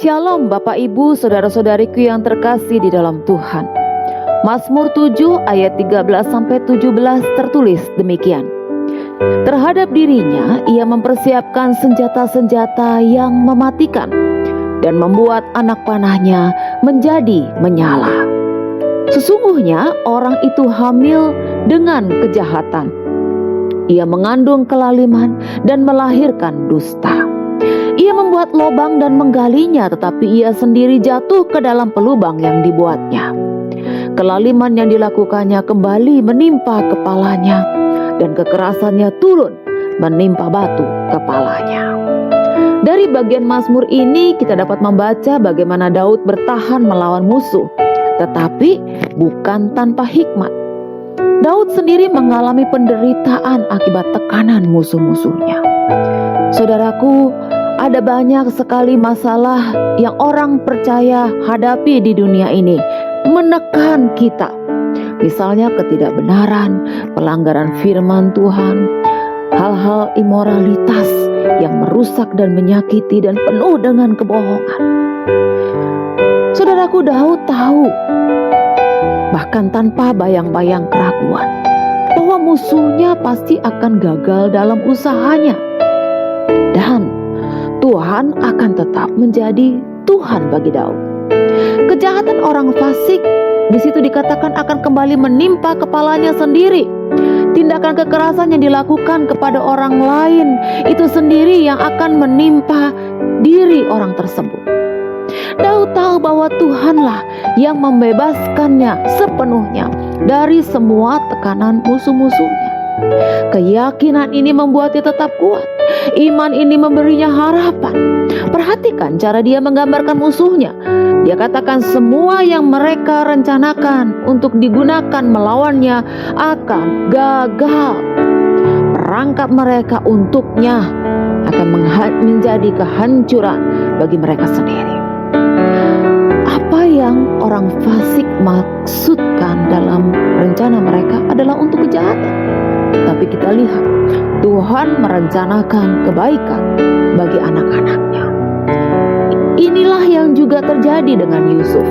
Shalom Bapak Ibu saudara-saudariku yang terkasih di dalam Tuhan. Mazmur 7 ayat 13-17 tertulis demikian. Terhadap dirinya ia mempersiapkan senjata-senjata yang mematikan dan membuat anak panahnya menjadi menyala. Sesungguhnya orang itu hamil dengan kejahatan. Ia mengandung kelaliman dan melahirkan dusta. Ia membuat lubang dan menggalinya, tetapi ia sendiri jatuh ke dalam pelubang yang dibuatnya. Kelaliman yang dilakukannya kembali menimpa kepalanya, dan kekerasannya turun menimpa batu kepalanya. Dari bagian Mazmur ini kita dapat membaca bagaimana Daud bertahan melawan musuh, tetapi bukan tanpa hikmat. Daud sendiri mengalami penderitaan akibat tekanan musuh-musuhnya. Saudaraku, ada banyak sekali masalah yang orang percaya hadapi di dunia ini, menekan kita. Misalnya ketidakbenaran, pelanggaran firman Tuhan, hal-hal imoralitas yang merusak dan menyakiti dan penuh dengan kebohongan. Saudaraku, Daud tahu, bahkan tanpa bayang-bayang keraguan, bahwa musuhnya pasti akan gagal dalam usahanya. Dan Tuhan akan tetap menjadi Tuhan bagi Daud. Kejahatan orang fasik di situ dikatakan akan kembali menimpa kepalanya sendiri. Tindakan kekerasan yang dilakukan kepada orang lain itu sendiri yang akan menimpa diri orang tersebut. Daud tahu bahwa Tuhanlah yang membebaskannya sepenuhnya dari semua tekanan musuh-musuhnya. Keyakinan ini membuatnya tetap kuat. Iman ini memberinya harapan. Perhatikan cara dia menggambarkan musuhnya. Dia katakan semua yang mereka rencanakan untuk digunakan melawannya akan gagal. Perangkap mereka untuknya akan menjadi kehancuran bagi mereka sendiri. Apa yang orang fasik maksudkan dalam rencana mereka adalah untuk kejahatan. Tapi kita lihat, Tuhan merencanakan kebaikan bagi anak-anaknya. Inilah yang juga terjadi dengan Yusuf.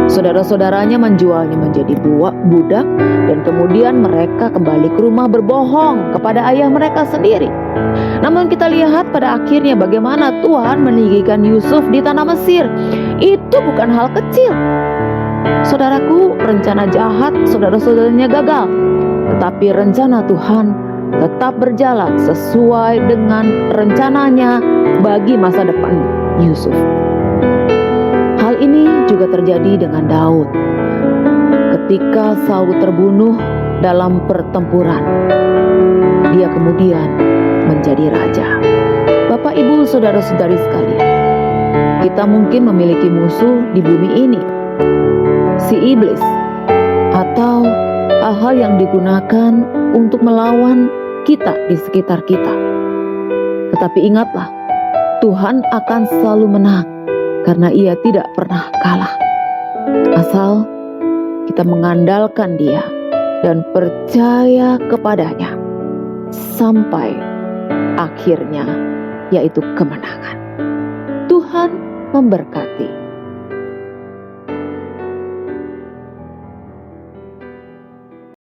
Saudara-saudaranya menjualnya menjadi budak, dan kemudian mereka kembali ke rumah berbohong kepada ayah mereka sendiri. Namun kita lihat pada akhirnya bagaimana Tuhan meninggikan Yusuf di tanah Mesir. Itu bukan hal kecil. Saudaraku, rencana jahat saudara-saudaranya gagal, tetapi rencana Tuhan tetap berjalan sesuai dengan rencananya bagi masa depan Yusuf. Hal ini juga terjadi dengan Daud. Ketika Saul terbunuh dalam pertempuran, dia kemudian menjadi raja. Bapak, Ibu, saudara-saudari sekalian, kita mungkin memiliki musuh di bumi ini, si iblis, atau hal-hal yang digunakan untuk melawan kita di sekitar kita. Tetapi ingatlah, Tuhan akan selalu menang karena Ia tidak pernah kalah. Asal kita mengandalkan Dia dan percaya kepadanya sampai akhirnya, yaitu kemenangan. Tuhan memberkati.